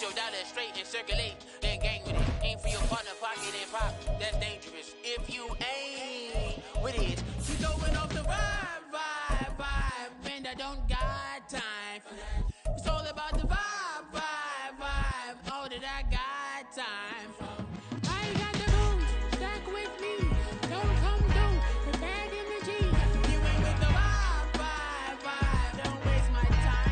Your dollar straight and circulate, then gang with it. Aim for your partner, pocket and pop. That's dangerous. If you ain't with it, you throwing off the vibe, and I don't got time for that. It's all about the vibe. All that I got time for. I ain't got the booze, stack with me. Don't come through with bad energy. You ain't with the vibe. Don't waste my time.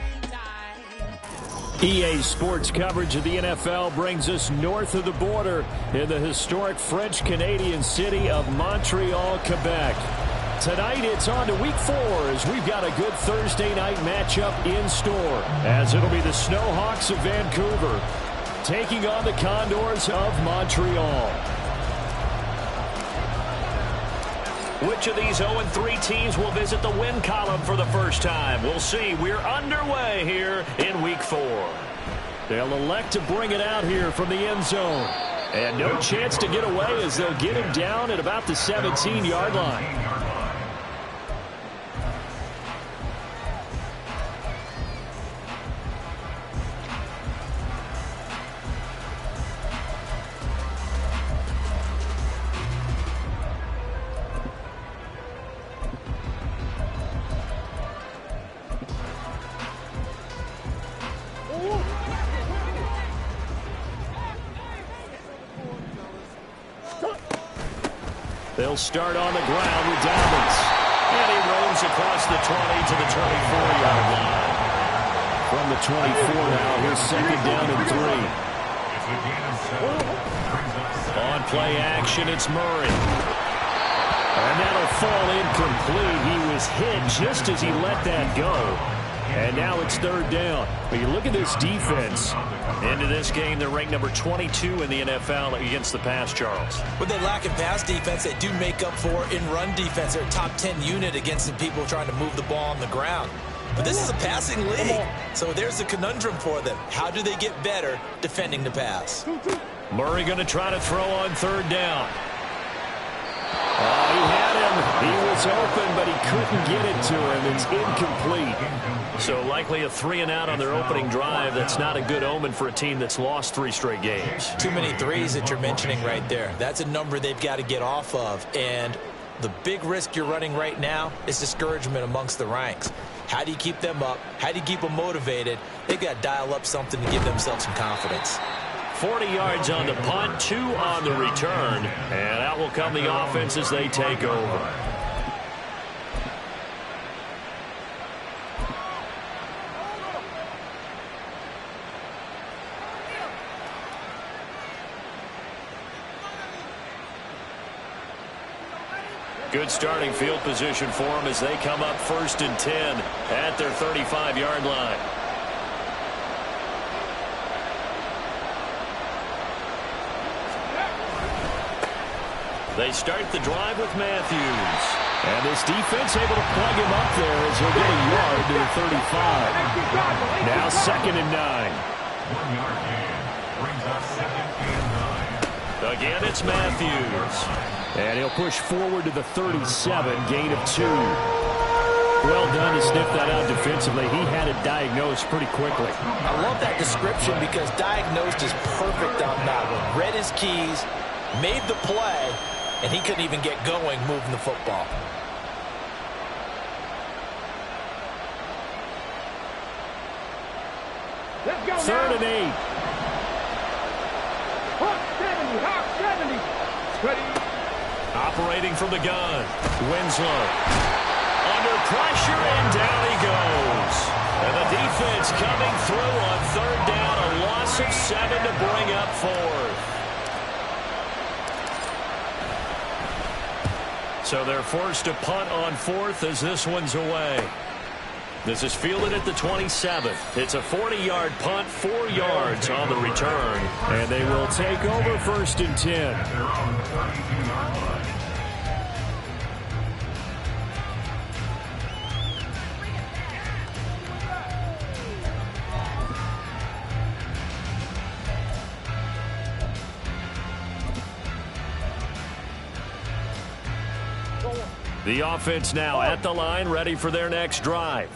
EA Sports coverage of the NFL brings us north of the border in the historic French-Canadian city of Montreal, Quebec. Tonight, it's on to Week 4 as we've got a good Thursday night matchup in store, as it'll be the Snowhawks of Vancouver taking on the Condors of Montreal. Which of these 0-3 teams will visit the win column for the first time? We'll see. We're underway here in Week 4. They'll elect to bring it out here from the end zone. And no chance to get away as they'll get him down at about the 17-yard line. They'll start on the ground with Dallas. And he roams across the 20 to the 24-yard line. From the 24 now, here's second down and 3. On play action, it's Murray. And that'll fall incomplete. He was hit just as he let that go. And now it's third down. But you look at this defense. Into this game, they're ranked number 22 in the NFL against the pass, Charles. What they lack in pass defense, they do make up for in run defense. They're a top 10 unit against the people trying to move the ball on the ground. But this is a passing league, so there's a conundrum for them. How do they get better defending the pass? Murray going to try to throw on third down. He had him. He was open, but he couldn't get it to him. It's incomplete. So likely a 3-and-out on their opening drive. That's not a good omen for a team that's lost 3 straight games. Too many threes that you're mentioning right there. That's a number they've got to get off of. And the big risk you're running right now is discouragement amongst the ranks. How do you keep them up? How do you keep them motivated? They've got to dial up something to give themselves some confidence. 40 yards on the punt, 2 on the return. And out will come the offense as they take over. Good starting field position for them as they come up 1st and 10 at their 35-yard line. They start the drive with Matthews. And this defense able to plug him up there as he'll get a yard to the 35. Now 2nd and 9. 1 yard gain brings us 2nd and 9. Again, it's Matthews. And he'll push forward to the 37, gain of 2. Well done to sniff that out defensively. He had it diagnosed pretty quickly. I love that description because diagnosed is perfect on that one. Read his keys, made the play, and he couldn't even get going moving the football. Let's go. 3rd and 8. Hawk 70. Ready. Operating from the gun. Winslow. Under pressure, and down he goes. And the defense coming through on 3rd down. A loss of 7 to bring up 4th. So they're forced to punt on 4th as this one's away. This is fielded at the 27. It's a 40-yard punt, 4 yards on the return. And they will take over 1st and 10. The offense now at the line, ready for their next drive.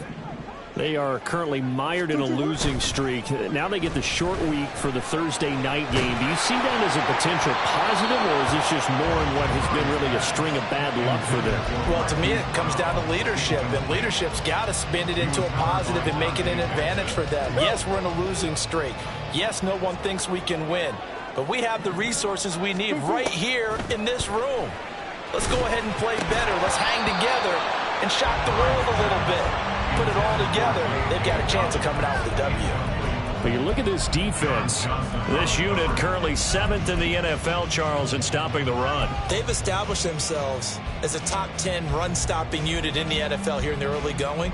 They are currently mired in a losing streak. Now they get the short week for the Thursday night game. Do you see that as a potential positive, or is this just more in what has been really a string of bad luck for them? Well, to me, it comes down to leadership, and leadership's got to spin it into a positive and make it an advantage for them. Yes, we're in a losing streak. Yes, no one thinks we can win, but we have the resources we need right here in this room. Let's go ahead and play better. Let's hang together and shock the world a little bit. Put it all together, they've got a chance of coming out with a W. But you look at this defense. This unit currently 7th in the NFL, Charles, in stopping the run. They've established themselves as a top 10 run-stopping unit in the NFL here in the early going.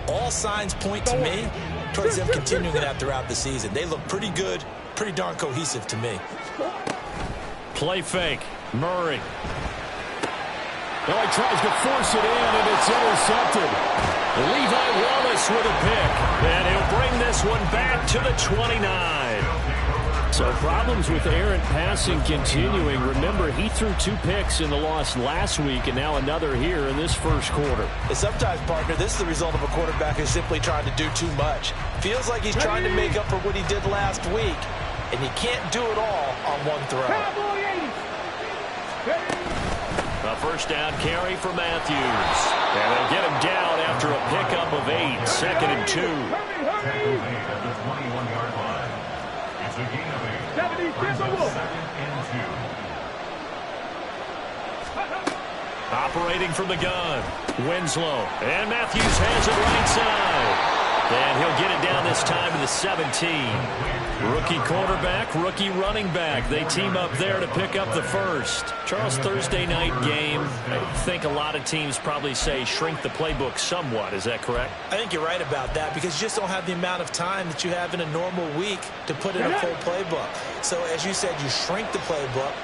All signs point to me towards them continuing that throughout the season. They look pretty good, pretty darn cohesive to me. Play fake. Murray. He tries to force it in, and it's intercepted. Levi Wallace with a pick, and he'll bring this one back to the 29. So problems with errant passing continuing. Remember, he threw 2 picks in the loss last week, and now another here in this first quarter. And sometimes, partner, this is the result of a quarterback who's simply trying to do too much. Feels like he's trying to make up for what he did last week, and you can't do it all on one throw. A first down carry for Matthews. And they'll get him down after a pickup of 8. 2nd and 2. At the 21-yard line. It's a gain of 8. 2nd and 2. Operating from the gun. Winslow. And Matthews has it right side. And he'll get it down this time to the 17. Rookie quarterback, rookie running back. They team up there to pick up the first. Charles, Thursday night game. I think a lot of teams probably say shrink the playbook somewhat. Is that correct? I think you're right about that because you just don't have the amount of time that you have in a normal week to put in a full playbook. So as you said, you shrink the playbook.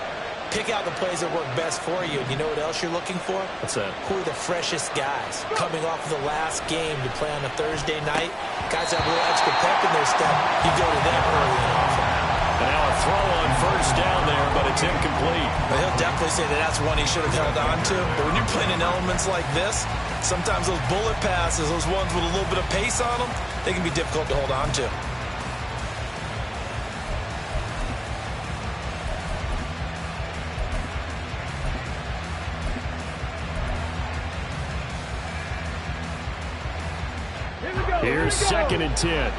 Pick out the plays that work best for you. And you know what else you're looking for? What's that? Who are the freshest guys coming off of the last game to play on a Thursday night? Guys that have a little extra pep in their step. You go to them early and often. And now a throw on first down there, but it's incomplete. But he'll definitely say that that's one he should have held on to. But when you're playing in elements like this, sometimes those bullet passes, those ones with a little bit of pace on them, they can be difficult to hold on to. Here's 2nd and 10.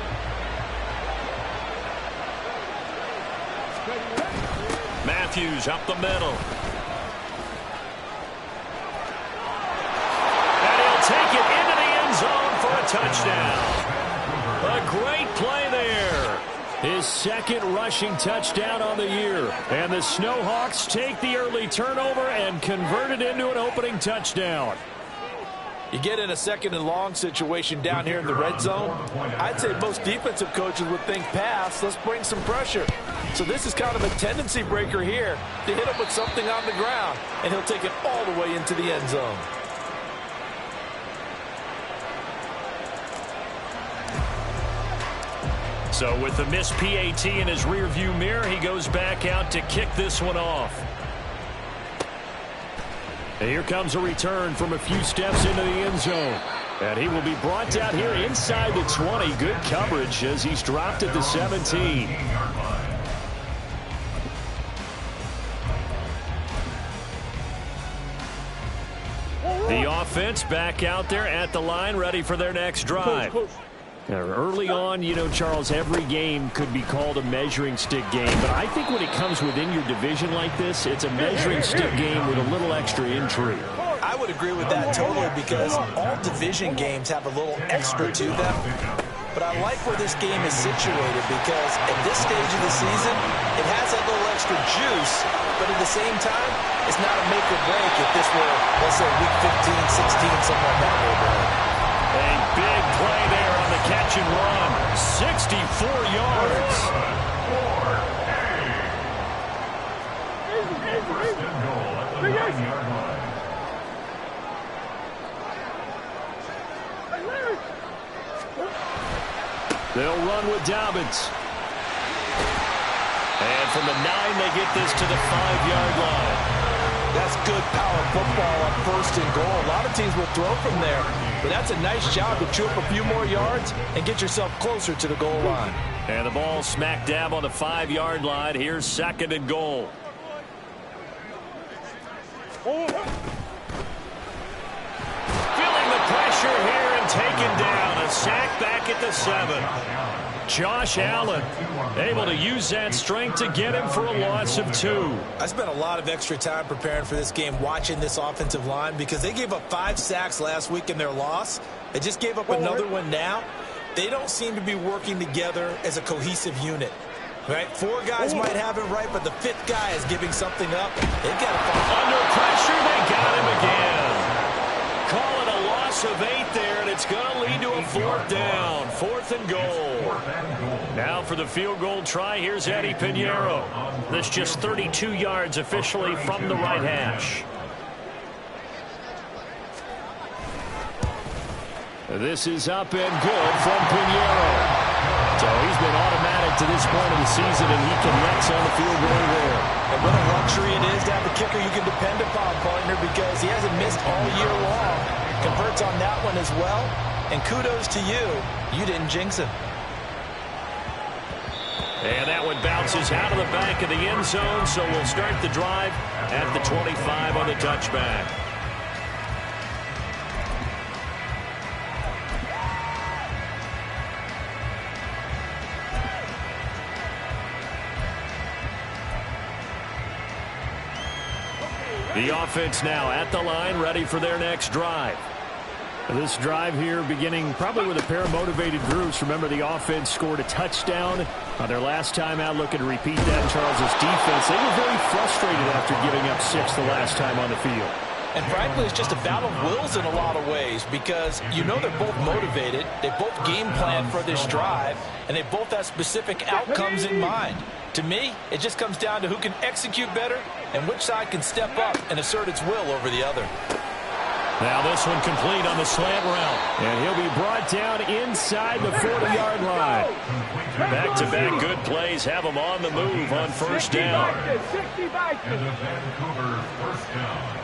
Matthews up the middle. And he'll take it into the end zone for a touchdown. A great play there. His 2nd rushing touchdown on the year. And the Snowhawks take the early turnover and convert it into an opening touchdown. You get in a 2nd and long situation down here in the red zone. I'd say most defensive coaches would think pass. Let's bring some pressure. So this is kind of a tendency breaker here to hit him with something on the ground. And he'll take it all the way into the end zone. So with the missed PAT in his rearview mirror, he goes back out to kick this one off. And here comes a return from a few steps into the end zone. And he will be brought down here inside the 20. Good coverage as he's dropped at the 17. The offense back out there at the line, ready for their next drive. Early on, you know, Charles, every game could be called a measuring stick game. But I think when it comes within your division like this, it's a measuring stick game with a little extra intrigue. I would agree with that totally because all division games have a little extra to them. But I like where this game is situated because at this stage of the season, it has that little extra juice. But at the same time, it's not a make or break if this were, let's say, week 15, 16, something like that. A big play there on the catch and run. 64 yards. First and goal at the 9-yard line. They'll run with Dobbins. And from the 9, they get this to the 5-yard line. That's good power football on 1st and goal. A lot of teams will throw from there, but that's a nice job to chew up a few more yards and get yourself closer to the goal line. And the ball smack dab on the 5-yard line. Here's 2nd and goal. Feeling the pressure here and taken down. A sack back at the 7. Josh Allen able to use that strength to get him for a loss of 2. I spent a lot of extra time preparing for this game watching this offensive line because they gave up 5 sacks last week in their loss. They just gave up another one now. They don't seem to be working together as a cohesive unit. Right? 4 guys might have it right, but the 5th guy is giving something up. They've got to fall. Under pressure, they got him again. Call it a loss of 8 there, and it's going to lead to a 4th down. 4th and goal. Now for the field goal try, here's Eddie Pinheiro. This just 32 yards officially from the right hash. This is up and good from Pinheiro. So he's been automatic to this point of the season, and he connects on the field goal there. And what a luxury it is to have a kicker you can depend upon, partner, because he hasn't missed all year long. Converts on that one as well. And kudos to you. You didn't jinx him. And that one bounces out of the back of the end zone, so we'll start the drive at the 25 on the touchback. The offense now at the line, ready for their next drive. This drive here beginning probably with a pair of motivated groups. Remember, the offense scored a touchdown on their last time out. Looking to repeat that. Charles' defense, they were very frustrated after giving up 6 the last time on the field. And frankly, it's just a battle of wills in a lot of ways because you know they're both motivated. They both game plan for this drive, and they both have specific outcomes in mind. To me, it just comes down to who can execute better and which side can step up and assert its will over the other. Now this one complete on the slant route. And he'll be brought down inside the 40-yard line. Back-to-back good plays have him on the move on 1st down. And the Vancouver 1st down.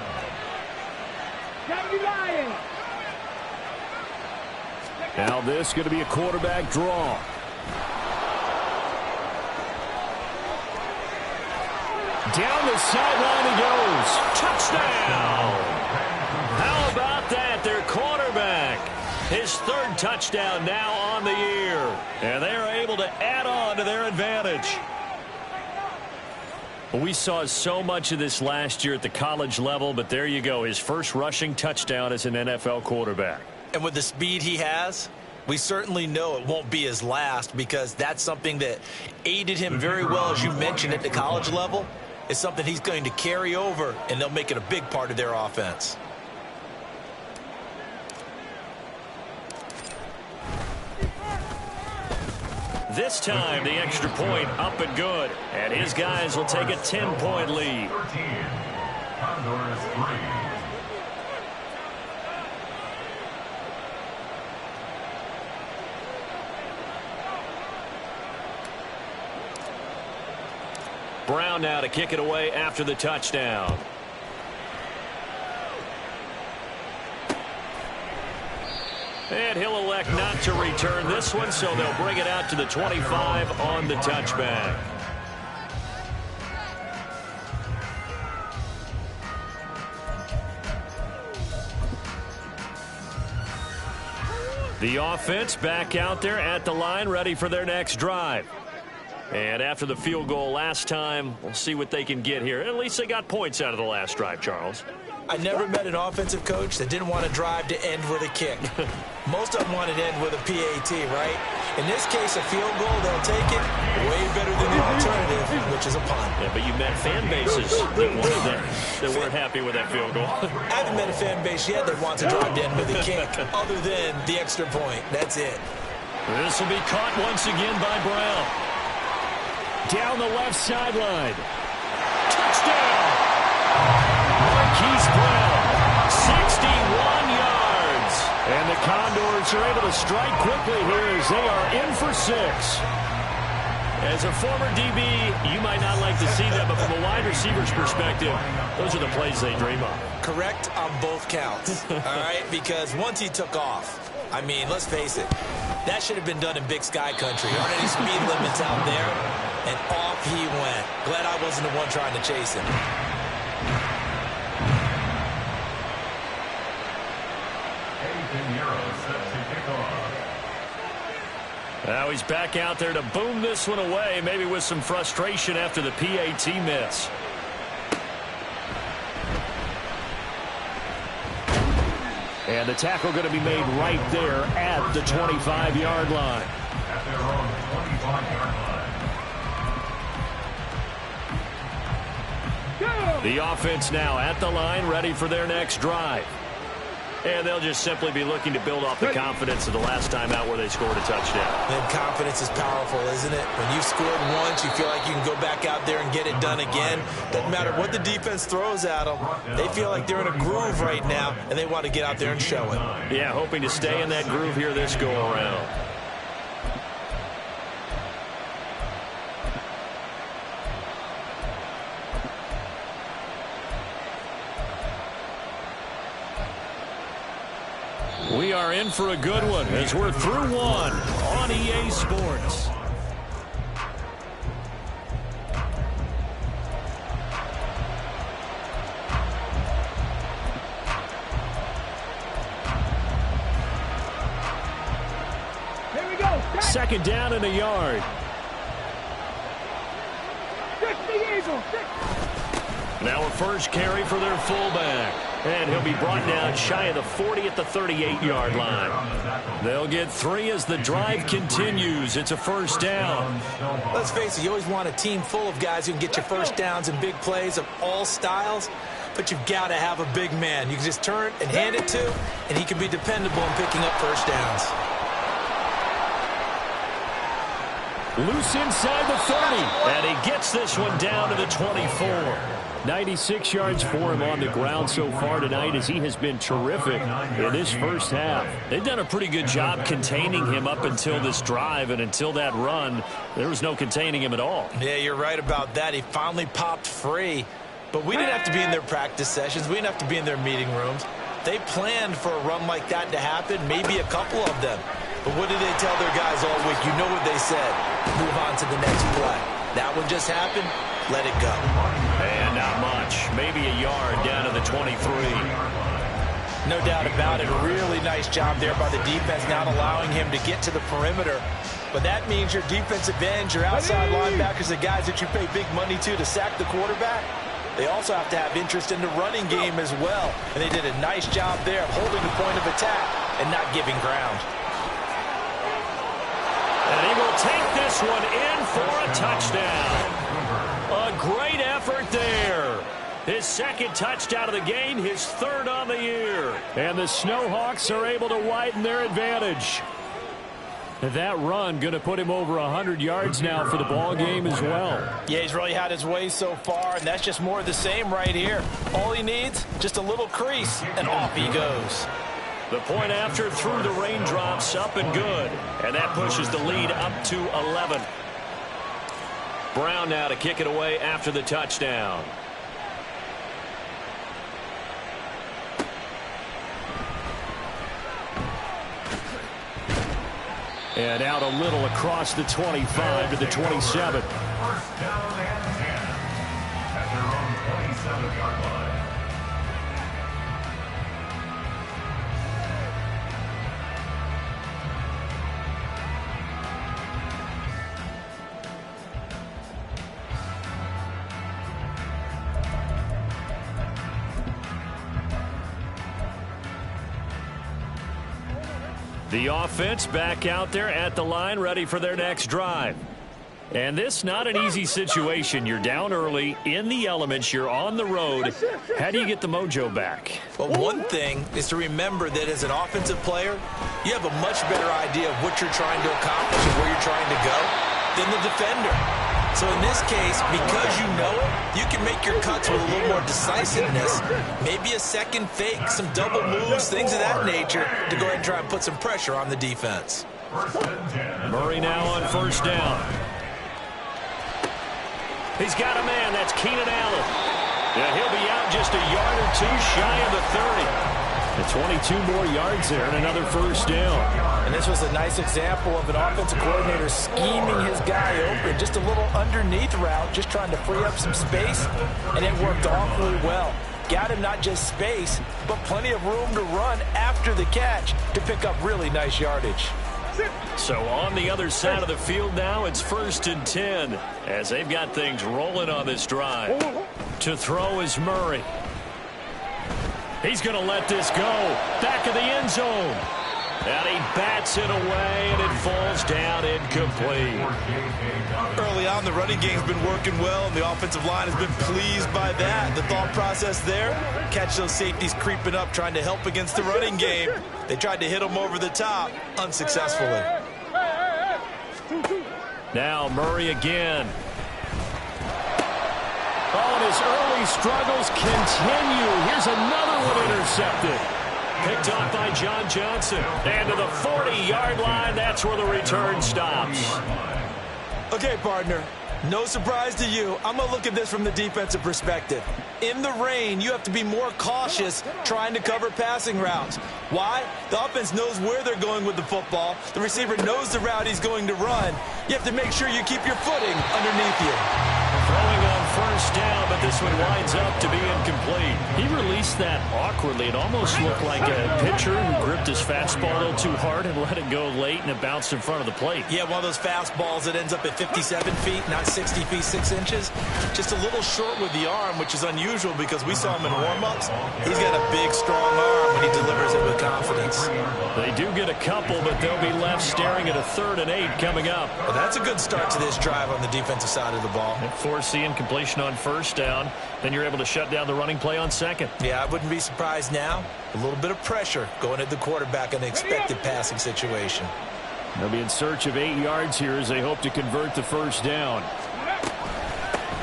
Now this is going to be a quarterback draw. Down the sideline he goes. Touchdown! How about that? Their quarterback. His 3rd touchdown now on the year. And they're able to add on to their advantage. We saw so much of this last year at the college level, but there you go. His first rushing touchdown as an NFL quarterback. And with the speed he has, we certainly know it won't be his last because that's something that aided him very well, as you mentioned, at the college level. It's something he's going to carry over, and they'll make it a big part of their offense. This time, the extra point up and good. And his guys will take a 10-point lead. 13. Condors 3. Brown now to kick it away after the touchdown. And he'll elect not to return this one, so they'll bring it out to the 25 on the touchback. The offense back out there at the line, ready for their next drive. And after the field goal last time, we'll see what they can get here. At least they got points out of the last drive, Charles. I never met an offensive coach that didn't want to drive to end with a kick. Most of them wanted to end with a PAT, right? In this case, a field goal, they'll take it way better than the alternative, which is a punt. Yeah, but you met fan bases that wanted that weren't happy with that field goal. I haven't met a fan base yet that wants to drive to end with a kick, other than the extra point. That's it. This will be caught once again by Brown. Down the left sideline. Touchdown! Marquise Brown, 61 yards. And the Condors are able to strike quickly here as they are in for 6. As a former DB, you might not like to see that, but from a wide receiver's perspective, those are the plays they dream of. Correct on both counts, all right? Because once he took off, I mean, let's face it, that should have been done in Big Sky country. Aren't any speed limits out there? And off he went. Glad I wasn't the one trying to chase him. 18 euros set to kick off. Now he's back out there to boom this one away, maybe with some frustration after the PAT miss. And the tackle going to be made right there at the 25-yard line. At their own 25-yard line. The offense now at the line, ready for their next drive. And they'll just simply be looking to build off the confidence of the last time out where they scored a touchdown. And confidence is powerful, isn't it? When you've scored once, you feel like you can go back out there and get it done again. Doesn't matter what the defense throws at them. They feel like they're in a groove right now, and they want to get out there and show it. Yeah, hoping to stay in that groove here this go-around. We are in for a good one as we're through one on EA Sports. Here we go. Second down and a yard. Fix the Eagle. Now a first carry for their fullback. And he'll be brought down shy of the 40 at the 38-yard line. They'll get 3 as the drive continues. It's a first down. Let's face it, you always want a team full of guys who can get you first downs and big plays of all styles, but you've got to have a big man. You can just turn and hand it to, and he can be dependable in picking up first downs. Loose inside the 30, and he gets this one down to the 24. 96 yards for him on the ground so far tonight as he has been terrific in this first half. They've done a pretty good job containing him up until this drive, and until that run, there was no containing him at all. Yeah, you're right about that. He finally popped free, but we didn't have to be in their practice sessions. We didn't have to be in their meeting rooms. They planned for a run like that to happen, maybe a couple of them. But what did they tell their guys all week? You know what they said. Move on to the next play. That one just happened. Let it go. And not much. Maybe a yard down to the 23. No doubt about it. A really nice job there by the defense, not allowing him to get to the perimeter. But that means your defensive ends, your outside linebackers, the guys that you pay big money to sack the quarterback, they also have to have interest in the running game as well. And they did a nice job there of holding the point of attack and not giving ground. And he will take this one in for a touchdown. A great effort there. His second touchdown of the game, his third on the year. And the Snowhawks are able to widen their advantage. That run going to put him over 100 yards now for the ball game as well. Yeah, he's really had his way so far, and that's just more of the same right here. All he needs, just a little crease, and off he goes. The point after through the raindrops, up and good. And that pushes the lead up to 11. Brown now to kick it away after the touchdown. And out a little across the 25 to the 27. First down and 10 at their own 27-yard line. The offense back out there at the line, ready for their next drive. And this not an easy situation. You're down early, in the elements, you're on the road. How do you get the mojo back? Well, one thing is to remember that as an offensive player, you have a much better idea of what you're trying to accomplish and where you're trying to go than the defender. So in this case, because you know it, you can make your cuts with a little more decisiveness, maybe a second fake, some double moves, things of that nature, to go ahead and try and put some pressure on the defense. Murray now on first down. He's got a man. That's Keenan Allen. And he'll be out just a yard or two shy of the 30. And 22 more yards there and another first down. And this was a nice example of an offensive coordinator scheming his guy open. Just a little underneath route, just trying to free up some space, and it worked awfully well. Got him not just space, but plenty of room to run after the catch to pick up really nice yardage. So on the other side of the field now, it's 1st and 10 as they've got things rolling on this drive. To throw is Murray. He's going to let this go. Back of the end zone. And he bats it away, and it falls down incomplete. Early on, the running game's been working well, and the offensive line has been pleased by that. The thought process there, catch those safeties creeping up, trying to help against the running game. They tried to hit them over the top, unsuccessfully. Now Murray again. Oh, and his early struggles continue. Here's another one intercepted. Picked off by John Johnson. And to the 40-yard line, that's where the return stops. Okay, partner, no surprise to you. I'm going to look at this from the defensive perspective. In the rain, you have to be more cautious trying to cover passing routes. Why? The offense knows where they're going with the football. The receiver knows the route he's going to run. You have to make sure you keep your footing underneath you. Throwing on first down, but this one winds up to be incomplete. He released that awkwardly. It almost looked like a pitcher who gripped his fastball a little too hard and let it go late, and it bounced in front of the plate. Yeah, one of those fastballs that ends up at 57 feet, not 60 feet, 6 inches. Just a little short with the arm, which is unusual because we saw him in warm-ups. He's got a big, strong arm when he delivers it with confidence. They do get a couple, but they'll be left staring at a 3rd and 8 coming up. Well, that's a good start to this drive on the defensive side of the ball. And force the incompletion on first down. Then you're able to shut down the running play on second. Yeah, I wouldn't be surprised now. A little bit of pressure going at the quarterback in an expected passing situation. They'll be in search of 8 yards here as they hope to convert the first down.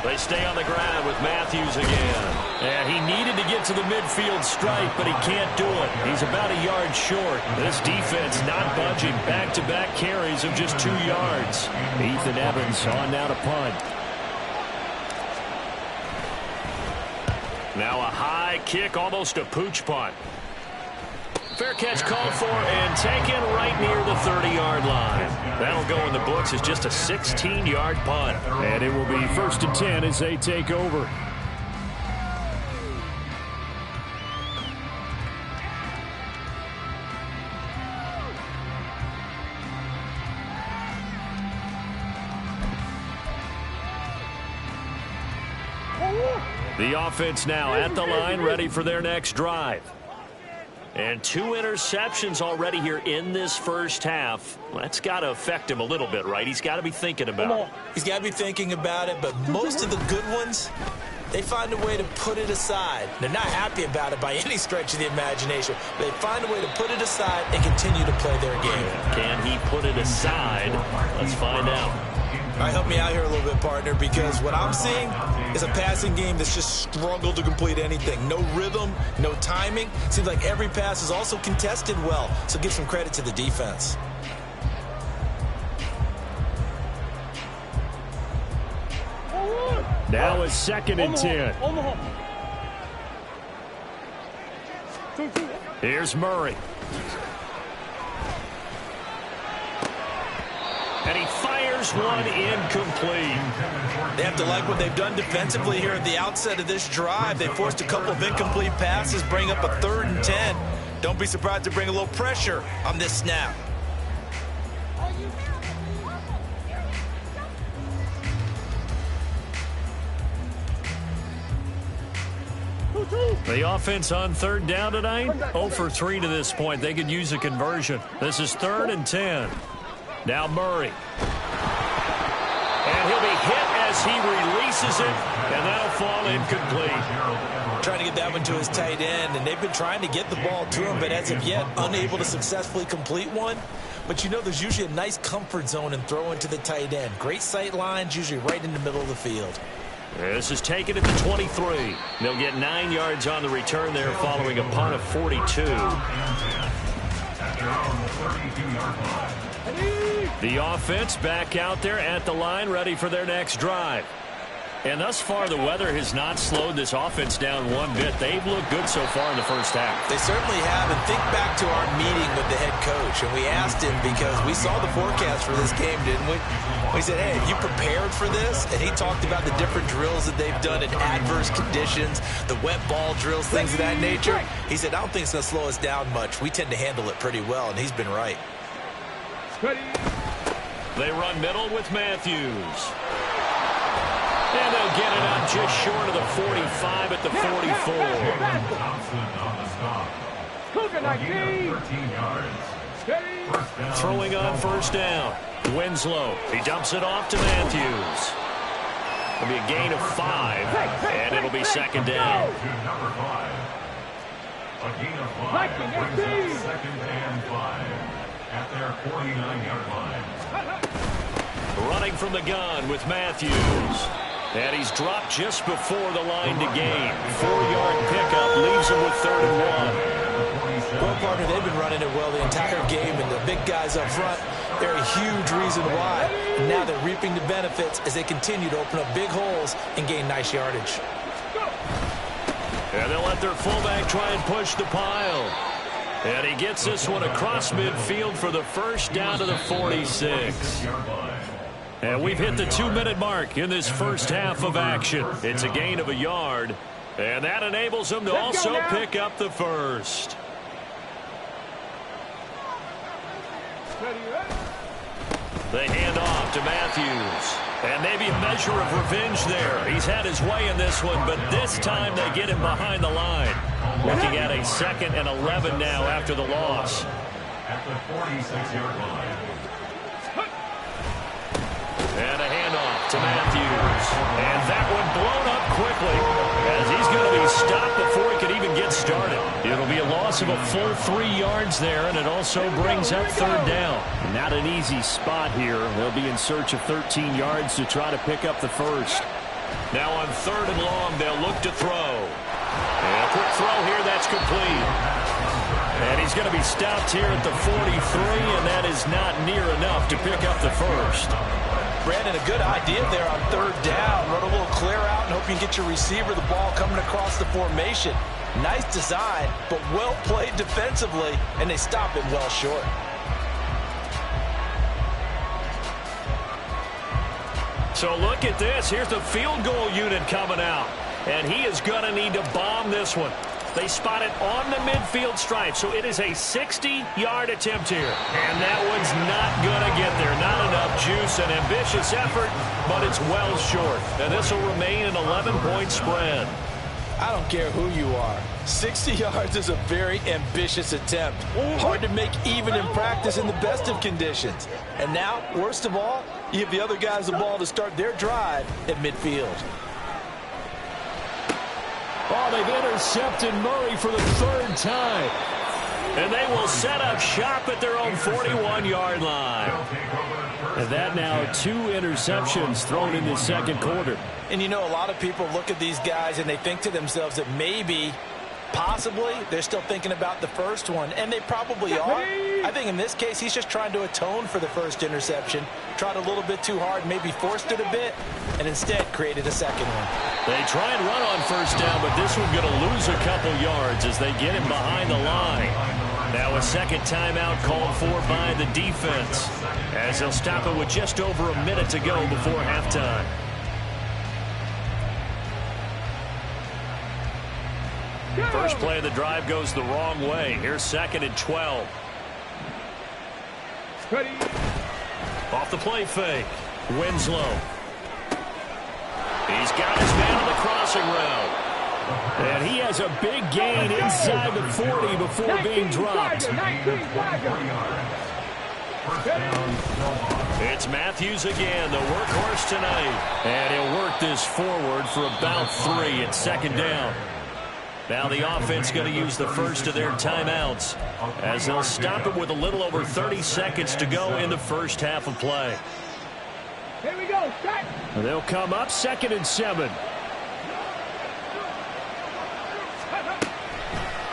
They stay on the ground with Matthews again. And he needed to get to the midfield stripe, but he can't do it. He's about a yard short. This defense not budging. Back-to-back carries of just 2 yards. Ethan Evans on now to punt. Now a high kick, almost a pooch punt. Fair catch called for and taken right near the 30-yard line. That'll go in the books as just a 16-yard punt. And it will be 1st and 10 as they take over. The offense now at the line, ready for their next drive. And 2 interceptions already here in this first half. That's got to affect him a little bit, right? He's got to be thinking about it. He's got to be thinking about it, but most of the good ones, they find a way to put it aside. They're not happy about it by any stretch of the imagination. They find a way to put it aside and continue to play their game. Can he put it aside? Let's find out. All right, help me out here a little bit, partner, because what I'm seeing is a passing game that's just struggled to complete anything. No rhythm, no timing. Seems like every pass is also contested well, so give some credit to the defense. Now it's 2nd and 10. Here's Murray. And he fires one incomplete. They have to like what they've done defensively here at the outset of this drive. They forced a couple of incomplete passes, bring up a 3rd and 10. Don't be surprised to bring a little pressure on this snap. The offense on 3rd down tonight, 0 for 3 to this point. They could use a conversion. This is 3rd and 10. Now Murray. And he'll be hit as he releases it, and that'll fall incomplete. Trying to get that one to his tight end, and they've been trying to get the ball to him, but as of yet, unable to successfully complete one. But you know there's usually a nice comfort zone in throwing to the tight end. Great sight lines, usually right in the middle of the field. This is taken at the 23. They'll get 9 yards on the return there following a punt of 42. The offense back out there at the line, ready for their next drive. And thus far, the weather has not slowed this offense down one bit. They've looked good so far in the first half. They certainly have. And think back to our meeting with the head coach. And we asked him because we saw the forecast for this game, didn't we? We said, hey, have you prepared for this? And he talked about the different drills that they've done in adverse conditions, the wet ball drills, things of that nature. He said, I don't think it's going to slow us down much. We tend to handle it pretty well, and he's been right. They run middle with Matthews. And they'll get it up just short of the 45 at the 44. Throwing on first down. Winslow. He dumps it off to Matthews. It'll be a gain of 5, and it'll be second down. A gain of 5 brings up second and 5 at their 49-yard line. Running from the gun with Matthews. And he's dropped just before the line to gain. 4-yard pickup leaves him with 3rd and 1. Well, partner, they've been running it well the entire game, and the big guys up front, they're a huge reason why. And now they're reaping the benefits as they continue to open up big holes and gain nice yardage. And they'll let their fullback try and push the pile. And he gets this one across midfield for the first down to the 46. And we've hit the 2-minute mark in this first half of action. It's a gain of a yard, and that enables them to also pick up the first. They hand off to Matthews. And maybe a measure of revenge there. He's had his way in this one, but this time they get him behind the line. Looking at a 2nd and 11 now after the loss. At the 46-yard line. And a handoff to Matthews. And that one blown up quickly as he's going to be stopped before he could even get started. It'll be a loss of a full 3 yards there, and it also brings up 3rd down. Not an easy spot here. They'll be in search of 13 yards to try to pick up the first. Now on 3rd and long, they'll look to throw. And a quick throw here, that's complete. And he's going to be stopped here at the 43, and that is not near enough to pick up the first. Brandon, a good idea there on 3rd down. Run a little clear out and hope you can get your receiver the ball coming across the formation. Nice design, but well played defensively, and they stop it well short. So look at this. Here's the field goal unit coming out, and he is going to need to bomb this one. They spot it on the midfield stripe, so it is a 60-yard attempt here. And that one's not going to get there. Not enough juice, an ambitious effort, but it's well short. And this will remain an 11-point spread. I don't care who you are. 60 yards is a very ambitious attempt. Hard to make even in practice in the best of conditions. And now, worst of all, you give the other guys the ball to start their drive at midfield. Oh, they've intercepted Murray for the 3rd time. And they will set up shop at their own 41-yard line. And that now 2 interceptions thrown in the 2nd quarter. And you know, a lot of people look at these guys and they think to themselves that maybe, possibly, they're still thinking about the first one. And they probably are. I think in this case, he's just trying to atone for the first interception. Tried a little bit too hard, maybe forced it a bit, and instead created a second one. They try and run on first down, but this one's going to lose a couple yards as they get him behind the line. Now a second timeout called for by the defense, as they'll stop it with just over a minute to go before halftime. First play of the drive goes the wrong way. Here's 2nd and 12. Off the play fake. Winslow. He's got his man on the crossing route. And he has a big gain inside the 40 before being dropped. It's Matthews again, the workhorse tonight. And he'll work this forward for about 3. It's 2nd down. Now the offense going to use the first of their timeouts as they'll stop it with a little over 30 seconds to go in the first half of play. Here we go, start. They'll come up 2nd and 7.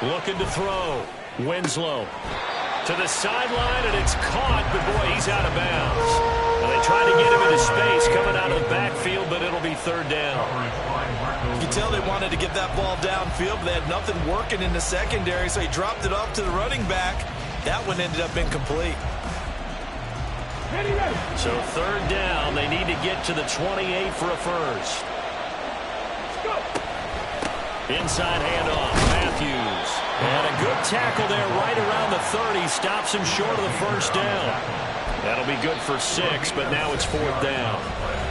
Looking to throw. Winslow to the sideline, and it's caught, but boy, he's out of bounds. Well, they They try to get him into space coming out of the backfield, but it'll be third down. You can tell they wanted to get that ball downfield, but they had nothing working in the secondary, so he dropped it off to the running back. That one ended up incomplete. So third down, they need to get to the 28 for a first. Inside handoff, Matthews. And a good tackle there right around the 30. Stops him short of the first down. That'll be good for 6, but now it's fourth down.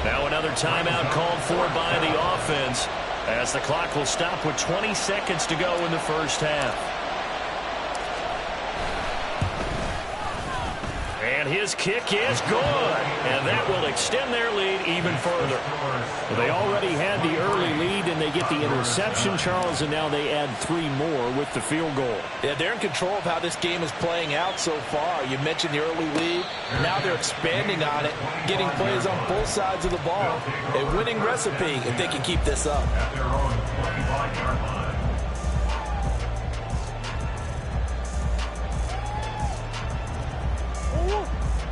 Now another timeout called for by the offense, as the clock will stop with 20 seconds to go in the first half. And his kick is good. And that will extend their lead even further. Well, they already had the early lead, and they get the interception, Charles, and now they add 3 more with the field goal. Yeah, they're in control of how this game is playing out so far. You mentioned the early lead. Now they're expanding on it, getting plays on both sides of the ball. A winning recipe if they can keep this up. At their own 25-yard line.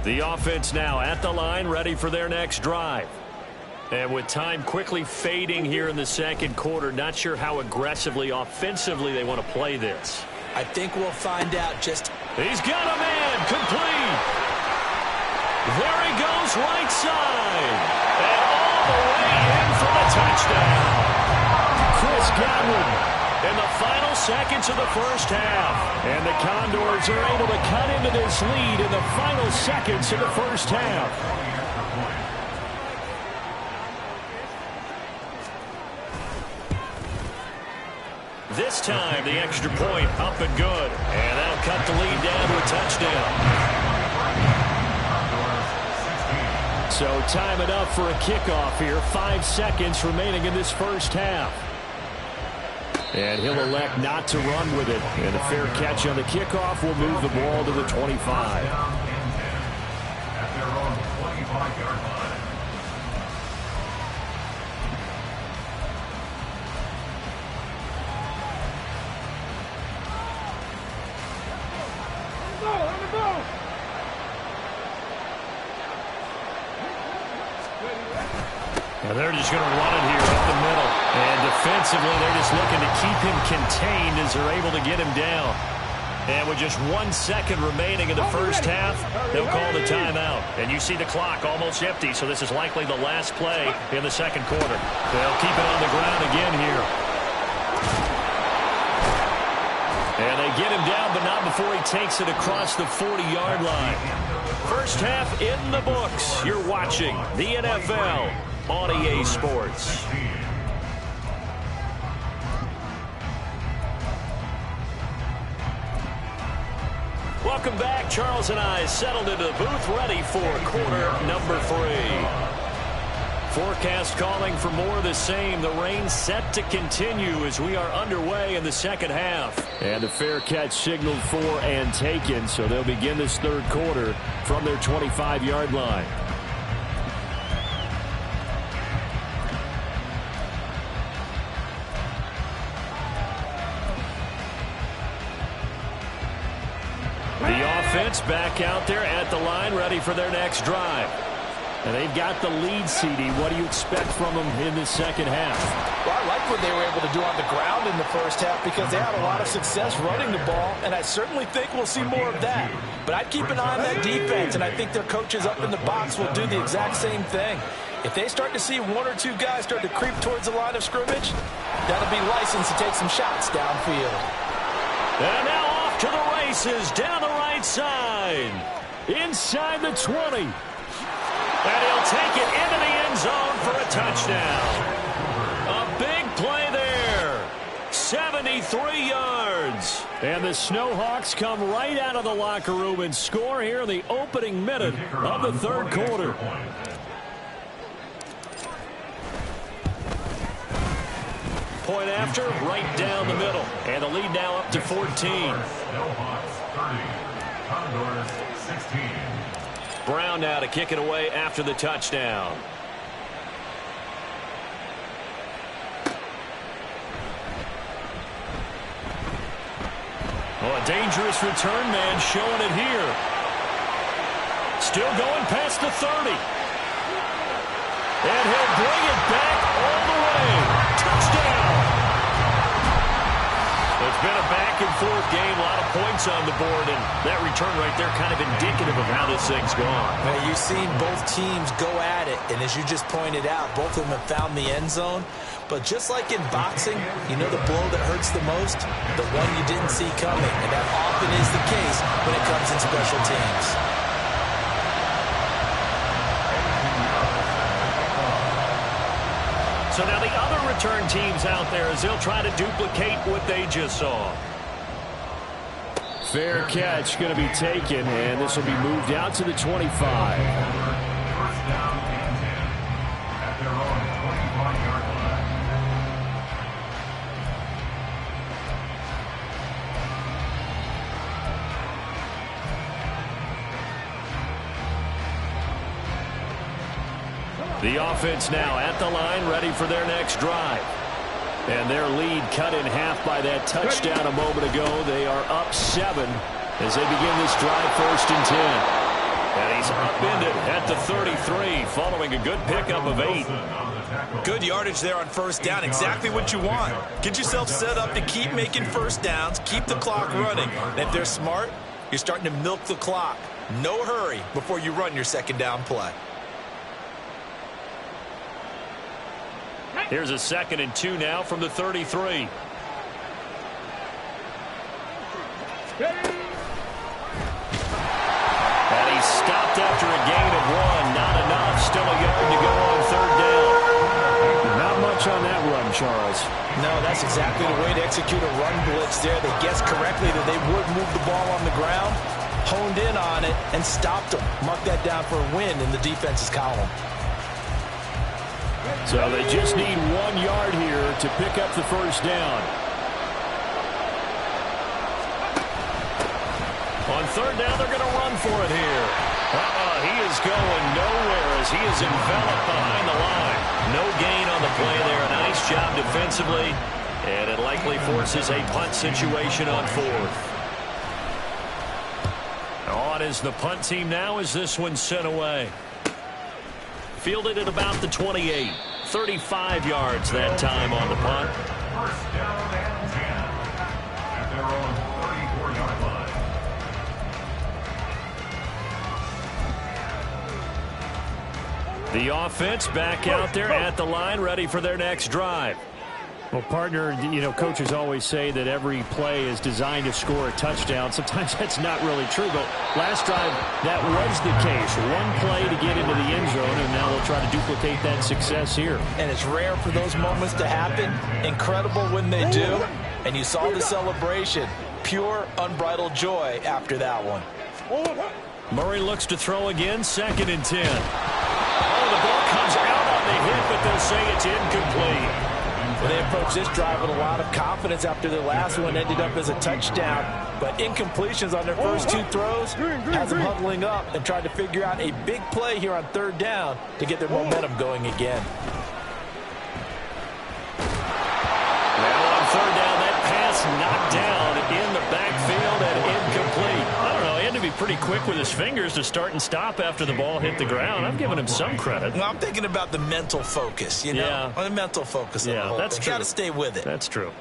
The offense now at the line, ready for their next drive. And with time quickly fading here in the second quarter, not sure how aggressively, offensively they want to play this. I think we'll find out just... He's got a man, complete. There he goes, right side. And all the way in for the touchdown. Chris Godwin in the final seconds of the first half. And the Condors are able to cut into this lead in the final seconds of the first half. This time, the extra point up and good. And that'll cut the lead down to a touchdown. So time enough for a kickoff here. 5 seconds remaining in this first half. And he'll elect not to run with it. And a fair catch on the kickoff will move the ball to the 25. At their own 25-yard line. And they're just going to run it here up the middle. And defensively, they're just looking to keep him contained as they're able to get him down. And with just 1 second remaining in the first half, they'll call the timeout. And you see the clock almost empty, so this is likely the last play in the second quarter. They'll keep it on the ground again here. And they get him down, but not before he takes it across the 40-yard line. First half in the books. You're watching the NFL on EA Sports. Welcome back. Charles and I settled into the booth, ready for quarter number 3. Forecast calling for more of the same. The rain set to continue as we are underway in the second half. And a fair catch signaled for and taken, so they'll begin this third quarter from their 25-yard line. The offense back out there at the line, ready for their next drive. And they've got the lead, CD. What do you expect from them in the second half? Well, I like what they were able to do on the ground in the first half because they had a lot of success running the ball, and I certainly think we'll see more of that. But I'd keep an eye on that defense, and I think their coaches up in the box will do the exact same thing. If they start to see 1 or 2 guys start to creep towards the line of scrimmage, that'll be licensed to take some shots downfield. And now off to the races down the right side. Inside the 20. And he'll take it into the end zone for a touchdown. A big play there. 73 yards. And the Snowhawks come right out of the locker room and score here in the opening minute of the third quarter. Point after, right down the middle. And the lead now up to 14. Snowhawks 30, Condors 16. Brown now to kick it away after the touchdown. Oh, a dangerous return man showing it here. Still going past the 30. And he'll bring it back all the way. Touchdown! It's been a back-and-forth game, a lot of points on the board, and that return right there kind of indicative of how this thing's gone. Well, you've seen both teams go at it, and as you just pointed out, both of them have found the end zone. But just like in boxing, you know the blow that hurts the most? The one you didn't see coming, and that often is the case when it comes in special teams. So now the other return teams out there as they'll try to duplicate what they just saw. Fair catch going to be taken, and this will be moved out to the 25. First down and 10 at their own 25-yard line. The offense now at the line, ready for their next drive. And their lead cut in half by that touchdown a moment ago. They are up 7 as they begin this drive, 1st and 10. And he's upended at the 33 following a good pickup of 8. Good yardage there on first down. Exactly what you want. Get yourself set up to keep making first downs, keep the clock running. And if they're smart, you're starting to milk the clock. No hurry before you run your second down play. Here's a 2nd and 2 now from the 33. And he's stopped after a gain of 1. Not enough. Still a yard to go on 3rd down. Not much on that run, Charles. No, that's exactly the way to execute a run blitz there. They guessed correctly that they would move the ball on the ground, honed in on it, and stopped them. Mark that down for a win in the defense's column. So they just need 1 yard here to pick up the first down. On 3rd down, they're going to run for it here. He is going nowhere as he is enveloped behind the line. No gain on the play there. Nice job defensively. And it likely forces a punt situation on 4th. On is the punt team now as this one's sent away. Fielded at about the 28. 35 yards that time on the punt. First down and 10 at their own 34-yard line. The offense back out there at the line, ready for their next drive. Well, partner, you know, coaches always say that every play is designed to score a touchdown. Sometimes that's not really true, but last drive, that was the case. 1 play to get into the end zone, and now they'll try to duplicate that success here. And it's rare for those moments to happen. Incredible when they do. And you saw the celebration. Pure, unbridled joy after that one. Murray looks to throw again, 2nd and 10. Oh, the ball comes out on the hit, but they'll say it's incomplete. Well, they approached this drive with a lot of confidence after their last one ended up as a touchdown. But incompletions on their first 2 throws has them huddling up and trying to figure out a big play here on 3rd down to get their momentum going again. Now on 3rd down, that pass knocked down in the backfield and incomplete. I don't know, he had to be pretty quick with his fingers to start and stop after the ball hit the ground. I'm giving him some credit. Well, I'm thinking about the mental focus, you know? Yeah. The mental focus of the whole that's thing. true. Got to stay with it. That's true.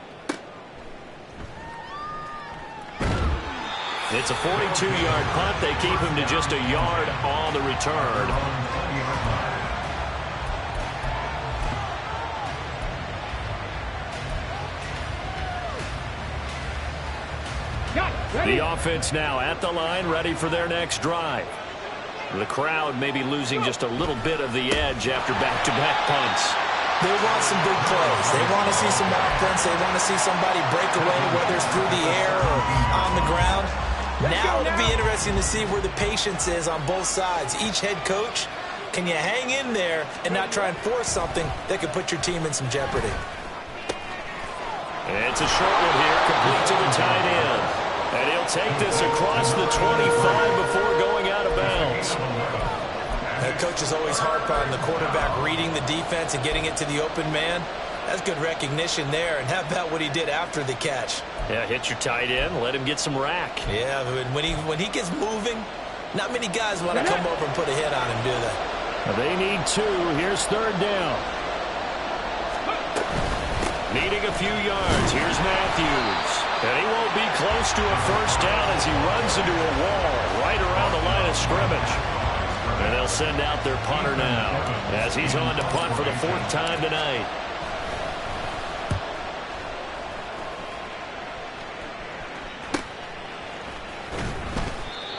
It's a 42-yard punt. They keep him to just a yard on the return. The offense now at the line, ready for their next drive. The crowd may be losing just a little bit of the edge after back-to-back punts. They want some big plays. They want to see some offense. They want to see somebody break away, whether it's through the air or on the ground. Now it'll be interesting to see where the patience is on both sides. Each head coach, can you hang in there and not try and force something that could put your team in some jeopardy? It's a short one here, complete to the tight end. And he'll take this across the 25 before going out of bounds. Coaches always harp on the quarterback reading the defense and getting it to the open man. That's good recognition there. And how about what he did after the catch? Yeah, hit your tight end, let him get some rack. Yeah, when he gets moving, not many guys want to come over and put a hit on him, do they? They need 2. Here's 3rd down. Needing a few yards. Here's Matthews. And he won't be close to a first down as he runs into a wall right around the line of scrimmage. And they'll send out their punter now as he's on to punt for the 4th time tonight.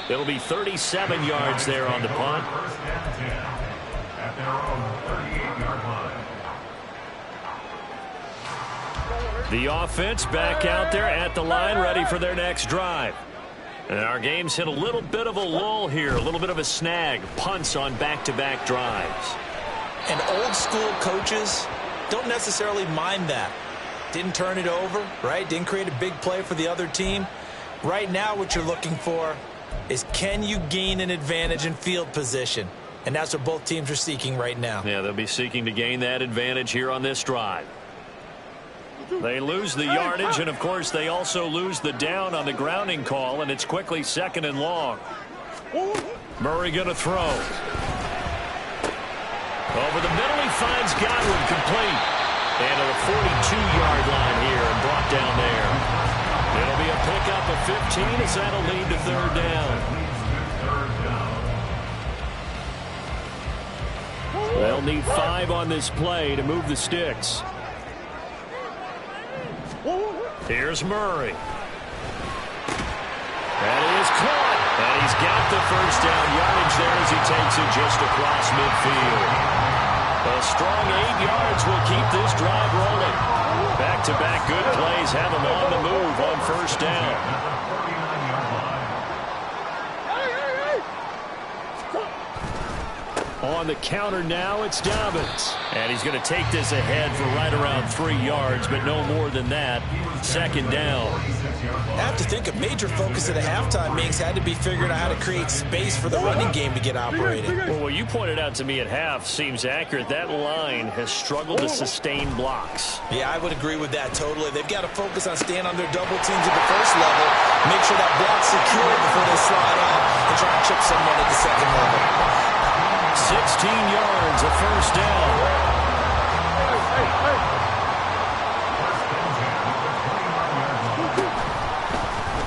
It'll be 37 yards there on the punt. First and 10 at their own 38-yard line. The offense back out there at the line, ready for their next drive. And our game's hit a little bit of a lull here, a little bit of a snag. Punts on back-to-back drives. And old school coaches don't necessarily mind that. Didn't turn it over, right? Didn't create a big play for the other team. Right now what you're looking for is, can you gain an advantage in field position? And that's what both teams are seeking right now. Yeah, they'll be seeking to gain that advantage here on this drive. They lose the yardage, and of course they also lose the down on the grounding call, and it's quickly 2nd and long. Murray going to throw. Over the middle, he finds Godwin complete. And to the 42-yard line here and brought down there. It'll be a pickup of 15 as that'll lead to 3rd down. They'll need 5 on this play to move the sticks. Here's Murray. And he is caught. And he's got the first down yardage there as he takes it just across midfield. A strong 8 yards will keep this drive rolling. Back-to-back good plays have him on the move on first down. On the counter now, it's Dobbins. And he's going to take this ahead for right around 3 yards, but no more than that. 2nd down. I have to think a major focus at a halftime meetings had to be figuring out how to create space for the running game to get operated. Well, what you pointed out to me at half seems accurate. That line has struggled to sustain blocks. Yeah, I would agree with that totally. They've got to focus on staying on their double teams at the first level, make sure that block's secure before they slide off and try to chip someone at the 2nd level. 16 yards, a first down.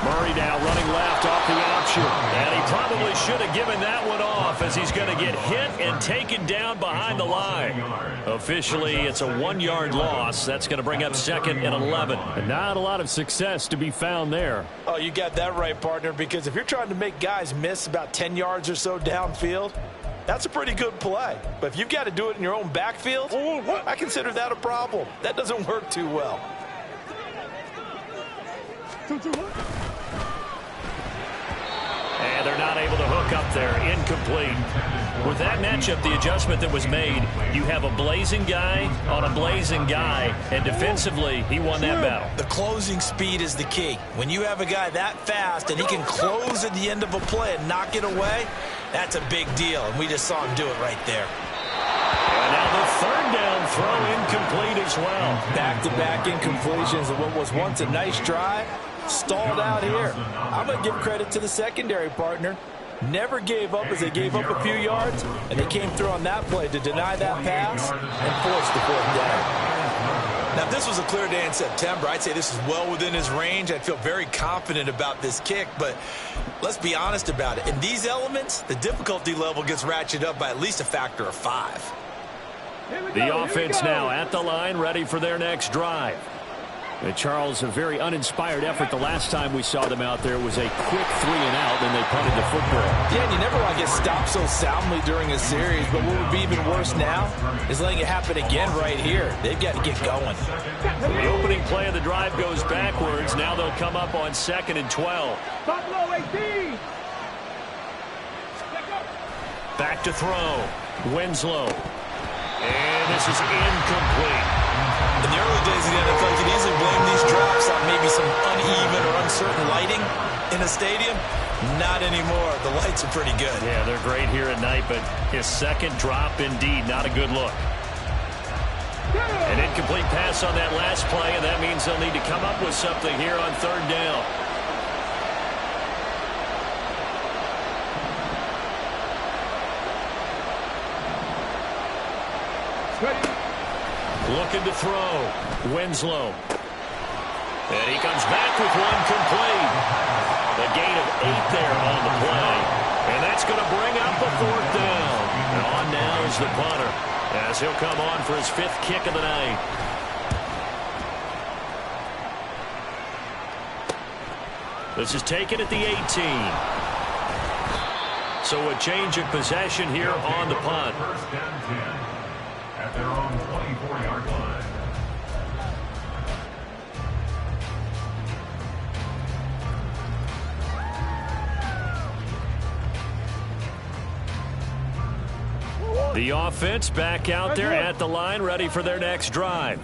Murray now running left off the option. And he probably should have given that one off as he's going to get hit and taken down behind the line. Officially, it's a 1-yard loss. That's going to bring up 2nd and 11. And not a lot of success to be found there. Oh, you got that right, partner, because if you're trying to make guys miss about 10 yards or so downfield, that's a pretty good play. But if you've got to do it in your own backfield, I consider that a problem. That doesn't work too well. And they're not able to hook up there. Incomplete. With that matchup, the adjustment that was made, you have a blazing guy on a blazing guy, and defensively, he won that battle. The closing speed is the key. When you have a guy that fast and he can close at the end of a play and knock it away, that's a big deal, and we just saw him do it right there. And now the 3rd down throw incomplete as well. Back-to-back incompletions of what was once a nice drive. Stalled out here. I'm going to give credit to the secondary partner. Never gave up as they gave up a few yards, and they came through on that play to deny that pass and force the 4th down. Now, if this was a clear day in September, I'd say this is well within his range. I'd feel very confident about this kick, but let's be honest about it. In these elements, the difficulty level gets ratcheted up by at least a factor of 5. The offense now at the line, ready for their next drive. And Charles, a very uninspired effort the last time we saw them out there was a quick 3 and out, and they punted the football. Yeah, and you never want to get stopped so soundly during a series, but what would be even worse now is letting it happen again right here. They've got to get going. The opening play of the drive goes backwards. Now they'll come up on 2nd and 12. Back to throw. Winslow. And this is incomplete. In the early days of the NFL, you could easily blame these drops on maybe some uneven or uncertain lighting in a stadium. Not anymore. The lights are pretty good. Yeah, they're great here at night, but his 2nd drop, indeed, not a good look. An incomplete pass on that last play, and that means they'll need to come up with something here on 3rd down. Looking to throw. Winslow. And he comes back with one complete. A gain of 8 there on the play. And that's going to bring up a 4th down. And on now is the punter, as he'll come on for his 5th kick of the night. This is taken at the 18. So a change of possession here on the punt. First down 10 at their own 24-yard line. The offense back out there at the line, ready for their next drive.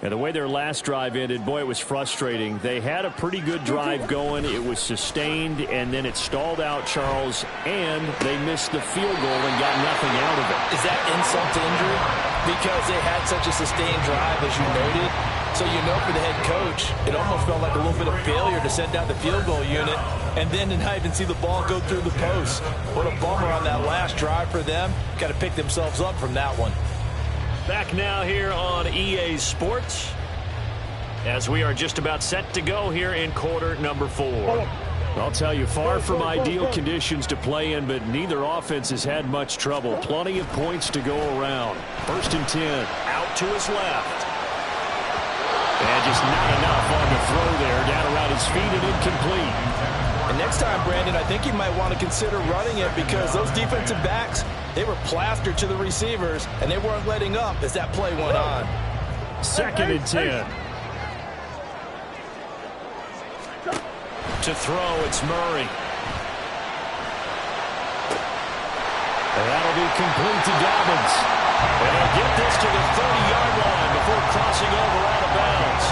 And the way their last drive ended, boy, it was frustrating. They had a pretty good drive going. It was sustained, and then it stalled out, Charles, and they missed the field goal and got nothing out of it. Is that insult to injury? Because they had such a sustained drive, as you noted. So you know for the head coach, it almost felt like a little bit of failure to send out the field goal unit and then to not even see the ball go through the post. What a bummer on that last drive for them. Got to pick themselves up from that one. Back now here on EA Sports, as we are just about set to go here in quarter number 4. I'll tell you, far from ideal conditions to play in, but neither offense has had much trouble. Plenty of points to go around. 1st and 10, out to his left. And just not enough on the throw there, down around his feet and incomplete. And next time, Brandon, I think you might want to consider running it because those defensive backs, they were plastered to the receivers, and they weren't letting up as that play went on. 2nd and 10. To throw, it's Murray. And that'll be complete to Dobbins. And he'll get this to the 30-yard line before crossing over out of bounds.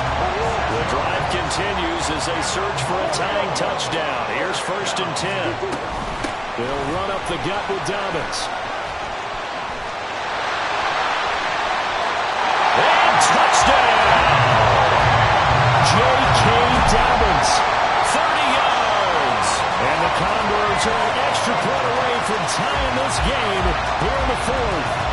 The drive continues as they search for a tying touchdown. Here's 1st and 10. They'll run up the gut with Dobbins. And touchdown! J.K. Dobbins, 30 yards. And the Condors are an extra point away from tying this game here in the 4th.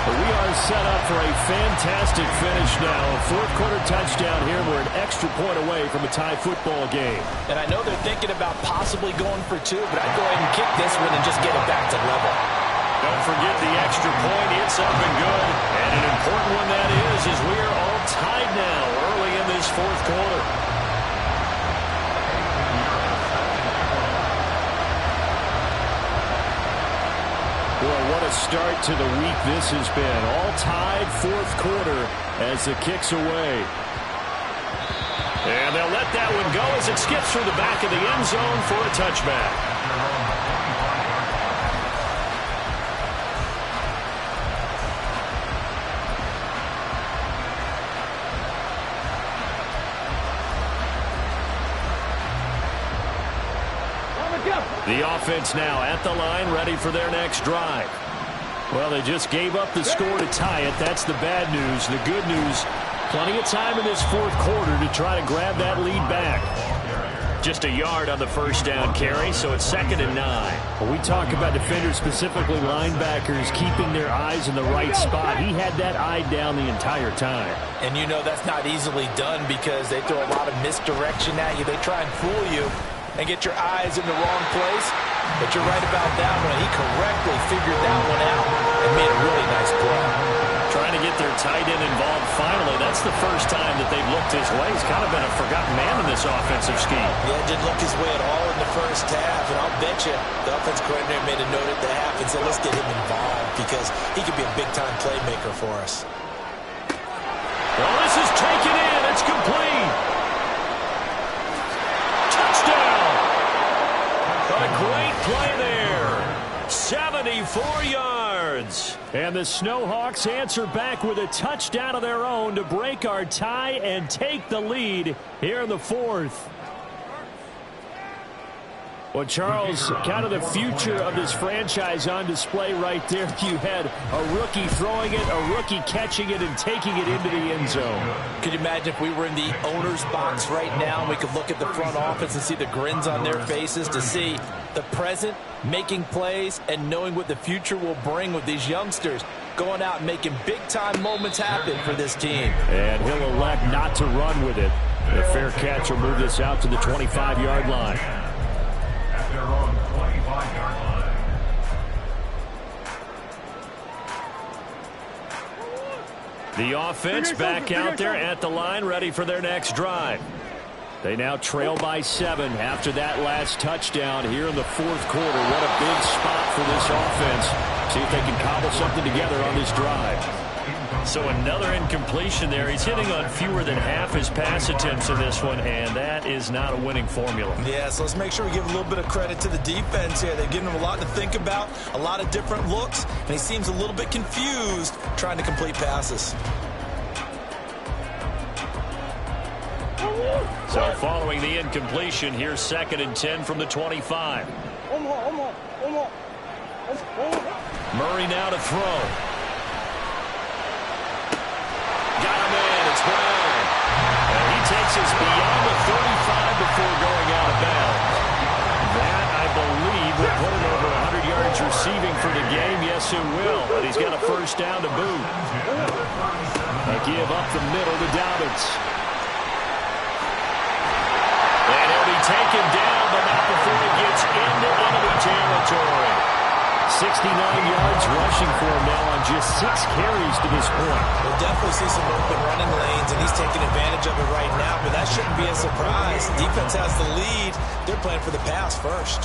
But we are set up for a fantastic finish now. A 4th quarter touchdown here. We're an extra point away from a tie football game. And I know they're thinking about possibly going for 2, but I'd go ahead and kick this one and just get it back to level. Don't forget the extra point. It's up and good. And an important one that is, as we are all tied now early in this 4th quarter. Boy, what a start to the week this has been. All tied 4th quarter as the kick's away. And they'll let that one go as it skips through the back of the end zone for a touchback. The offense now at the line, ready for their next drive. Well, they just gave up the score to tie it. That's the bad news. The good news, plenty of time in this 4th quarter to try to grab that lead back. Just a yard on the 1st down carry, so it's 2nd and 9. Well, we talk about defenders, specifically linebackers, keeping their eyes in the right spot. He had that eye down the entire time. And you know that's not easily done because they throw a lot of misdirection at you. They try and fool you and get your eyes in the wrong place. But you're right about that one. He correctly figured that one out and made a really nice play. Trying to get their tight end involved finally. That's the first time that they've looked his way. He's kind of been a forgotten man in this offensive scheme. Yeah, didn't look his way at all in the first half. And I'll bet you the offense coordinator made a note at the half and said, let's get him involved because he could be a big-time playmaker for us. Well, this is taken in. It's complete. Touchdown. What a great play there. 74 yards. And the Snowhawks answer back with a touchdown of their own to break our tie and take the lead here in the 4th. Well, Charles, kind of the future of this franchise on display right there. You had a rookie throwing it, a rookie catching it, and taking it into the end zone. Could you imagine if we were in the owner's box right now and we could look at the front office and see the grins on their faces, to see the present making plays and knowing what the future will bring with these youngsters. going out and making big-time moments happen for this team. And he'll elect not to run with it. The fair catch will move this out to the 25-yard line. At their own 25-yard line. The offense back out there at the line, ready for their next drive. They now trail by 7 after that last touchdown here in the fourth quarter. What a big spot for this offense. See if they can cobble something together on this drive. So another incompletion there. He's hitting on fewer than half his pass attempts in this one, and that is not a winning formula. Yeah, so let's make sure we give a little bit of credit to the defense here. They've given him a lot to think about, a lot of different looks, and he seems a little bit confused trying to complete passes. So following the incompletion, here's 2nd and 10 from the 25. Murray now to throw. Got him in. It's Brown. And he takes us beyond the 35 before going out of bounds. That, I believe, will put him over 100 yards receiving for the game. Yes, it will. But he's got a first down to boot. A give up the middle to Dobbins. And he'll be taken down, but not before he gets into enemy territory. 69 yards rushing for him now on just 6 carries to this point. We'll definitely see some open running lanes, and he's taking advantage of it right now, but that shouldn't be a surprise. Defense has the lead. They're playing for the pass first.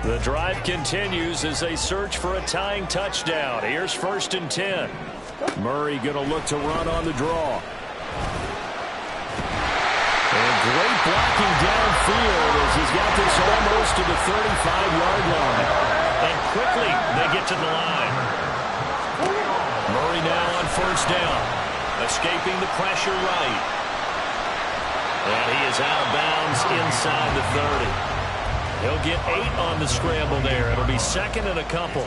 The drive continues as they search for a tying touchdown. Here's 1st and 10. Murray going to look to run on the draw. And great blocking downfield as he's got this almost to the 35-yard line. And quickly they get to the line. Murray now on 1st down. Escaping the pressure right. And he is out of bounds inside the 30. He'll get 8 on the scramble there. It'll be 2nd and a couple.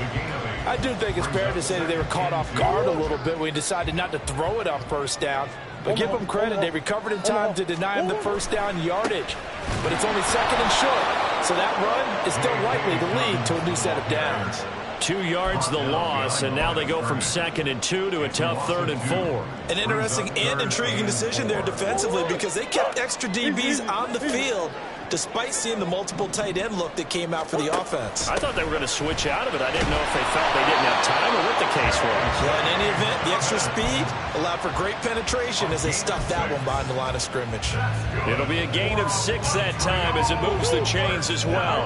I do think it's fair to say that they were caught off guard a little bit when he decided not to throw it on 1st down. But give them credit. They recovered in time to deny him the 1st down yardage. But it's only 2nd and short. So that run is still likely to lead to a new set of downs. 2 yards the loss, and now they go from 2nd and 2 to a tough 3rd and 4. An interesting and intriguing decision there defensively because they kept extra DBs on the field despite seeing the multiple tight end look that came out for the offense. I thought they were going to switch out of it. I didn't know if they felt they didn't have time or what the case was. Yeah, in any event, the extra speed allowed for great penetration as they stuffed that one behind the line of scrimmage. It'll be a gain of 6 that time as it moves the chains as well.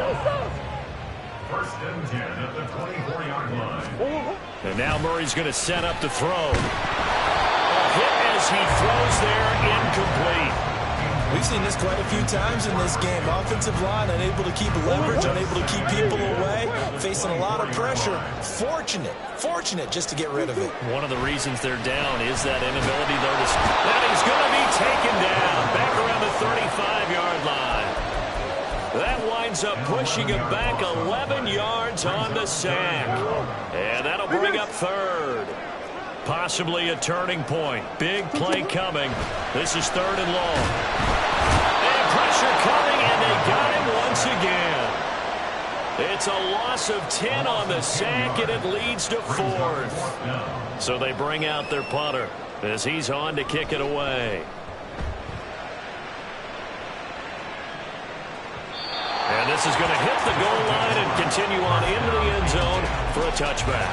1st and 10 at the 24-yard line. And now Murray's going to set up to throw. A hit as he throws there, incomplete. We've seen this quite a few times in this game. Offensive line unable to keep leverage, unable to keep people away, facing a lot of pressure. Fortunate just to get rid of it. One of the reasons they're down is that inability, though, to... That he's going to be taken down back around the 35-yard line. That winds up pushing him back 11 yards on the sack. And that'll bring up 3rd. Possibly a turning point. Big play coming. This is 3rd and long. And pressure coming, and they got him once again. It's a loss of 10 on the sack, and it leads to 4th. So they bring out their punter as he's on to kick it away. And this is going to hit the goal line and continue on into the end zone for a touchback.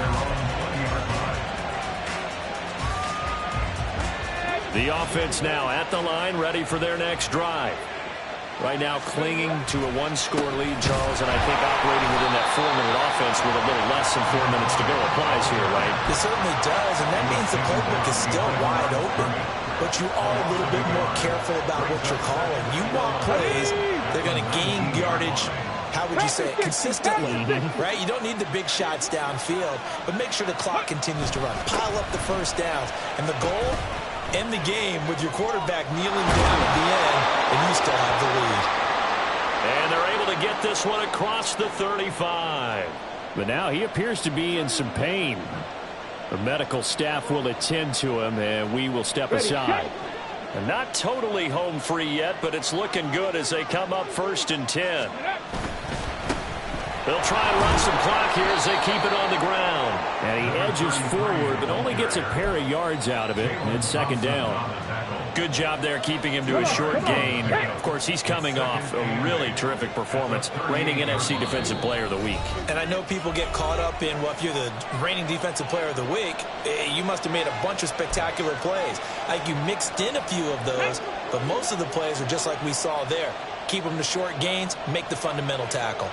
The offense now at the line, ready for their next drive. Right now clinging to a 1-score lead, Charles, and I think operating within that 4-minute offense with a little less than 4 minutes to go applies here, right? It certainly does, and that means the playbook is still wide open. But you are a little bit more careful about what you're calling. You want plays, they're going to gain yardage, how would you say it, consistently, right? You don't need the big shots downfield, but make sure the clock continues to run. Pile up the 1st downs, and the goal, end the game with your quarterback kneeling down at the end, and you still have the lead. And they're able to get this one across the 35. But now he appears to be in some pain. The medical staff will attend to him, and we will step aside. And not totally home free yet, but it's looking good as they come up 1st and 10. They'll try and run some clock here as they keep it on the ground. And he edges forward, but only gets a pair of yards out of it. And it's second down. Good job there keeping him to a short gain. Of course, he's coming off a really terrific performance, reigning NFC Defensive Player of the Week. And I know people get caught up in, well, if you're the reigning Defensive Player of the Week, you must have made a bunch of spectacular plays. Like you mixed in a few of those, but most of the plays are just like we saw there. Keep them to short gains, make the fundamental tackle.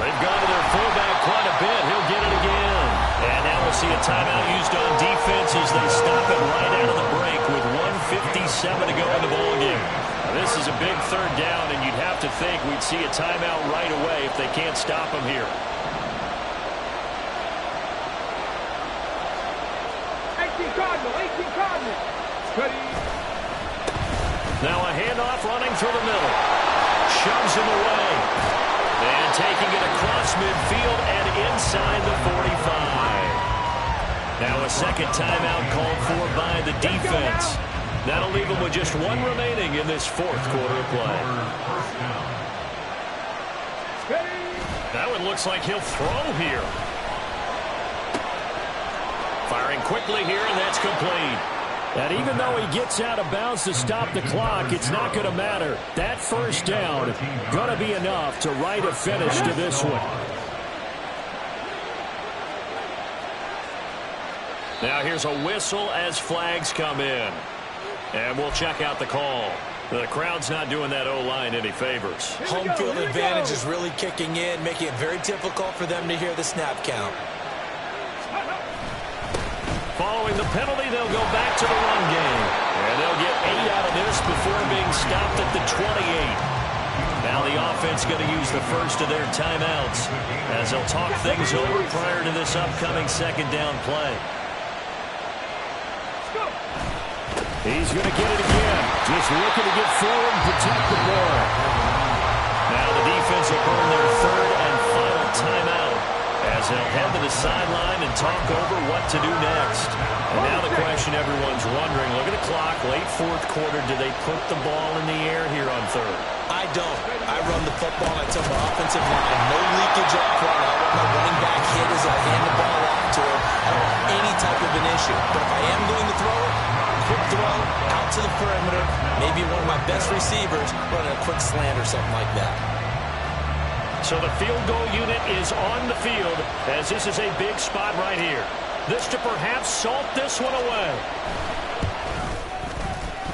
They've gone to their fullback quite a bit. He'll get it again. And now we'll see a timeout used on defense as they stop it right out of the break with 1:57 to go in the ballgame. Now this is a big third down, and you'd have to think we'd see a timeout right away if they can't stop him here. 18 Cardinals. Now a handoff running through the middle. Shoves him away. And taking it across midfield and inside the 45. Now a second timeout called for by the defense. That'll leave them with just one remaining in this fourth quarter of play. That one looks like he'll throw here. Firing quickly here, and that's complete. And even though he gets out of bounds to stop the clock, it's not going to matter. That first down going to be enough to write a finish to this one. Now here's a whistle as flags come in. And we'll check out the call. The crowd's not doing that O-line any favors. Home field advantage is really kicking in, making it very difficult for them to hear the snap count. Following the penalty, they'll go back to the run game. And they'll get 8 out of this before being stopped at the 28. Now the offense going to use the first of their timeouts as they'll talk things over prior to this upcoming second down play. He's going to get it again. Just looking to get forward and protect the ball. Now the defense will burn their third and final timeout as they'll head to the sideline and talk over what to do next. And now the question everyone's wondering, look at the clock, late fourth quarter, do they put the ball in the air here on third? I don't. I run the football, and I tell my offensive line, no leakage up front. I want my running back hit as I hand the ball off to him. I don't have any type of an issue. But if I am going to throw it, quick throw, out to the perimeter, maybe one of my best receivers running a quick slant or something like that. So the field goal unit is on the field as this is a big spot right here. This to perhaps salt this one away.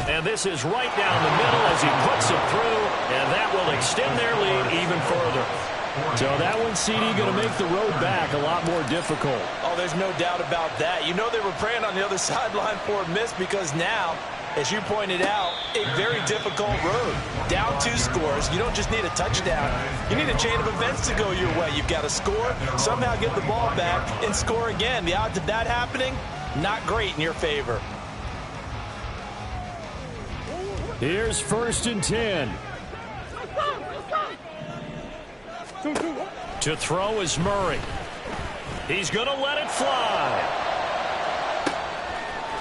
And this is right down the middle as he puts it through, and that will extend their lead even further. So that one, CD, going to make the road back a lot more difficult. Oh, there's no doubt about that. You know they were praying on the other sideline for a miss because now, as you pointed out, a very difficult road. Down 2 scores. You don't just need a touchdown. You need a chain of events to go your way. You've got to score, somehow get the ball back, and score again. The odds of that happening, not great in your favor. Here's 1st and 10. To throw is Murray. He's going to let it fly.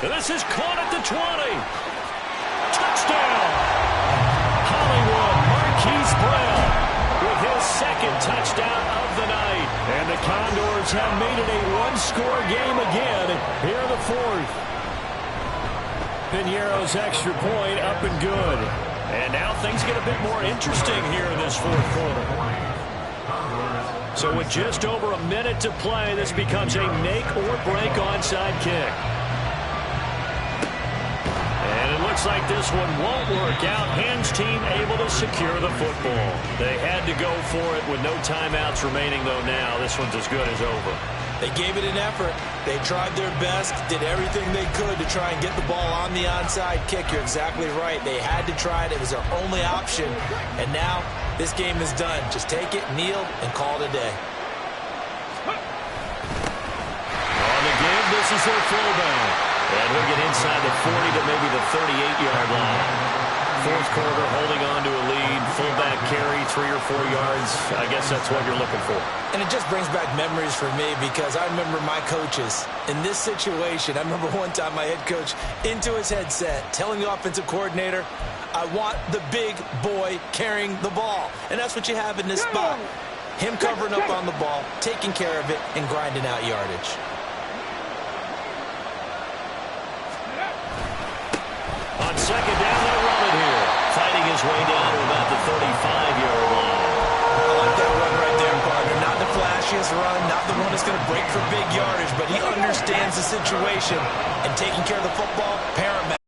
This is caught at the 20. Touchdown. Hollywood Marquise Brown with his second touchdown of the night. And the Condors have made it a one-score game again here in the fourth. Piñeiro's extra point up and good. And now things get a bit more interesting here in this fourth quarter. So with just over a minute to play, this becomes a make-or-break onside kick. And it looks like this one won't work out. Hands team able to secure the football. They had to go for it with no timeouts remaining, though now. This one's as good as over. They gave it an effort. They tried their best, did everything they could to try and get the ball on the onside kick. You're exactly right. They had to try it. It was their only option. And now this game is done. Just take it, kneel, and call it a day. On the give, this is their fullback. And he'll get inside the 40 to maybe the 38-yard line. fourth quarter, holding on to a lead, fullback carry, 3 or 4 yards. I guess that's what you're looking for. And it just brings back memories for me because I remember my coaches in this situation. I remember one time my head coach into his headset telling the offensive coordinator, I want the big boy carrying the ball. And that's what you have in this spot. Him covering up on the ball, taking care of it, and grinding out yardage. On second down, they'll run it here. Fighting his way down to about the 35-yard line. I like that run right there, partner. Not the flashiest run, not the one that's going to break for big yardage, but he understands the situation, and taking care of the football, paramount.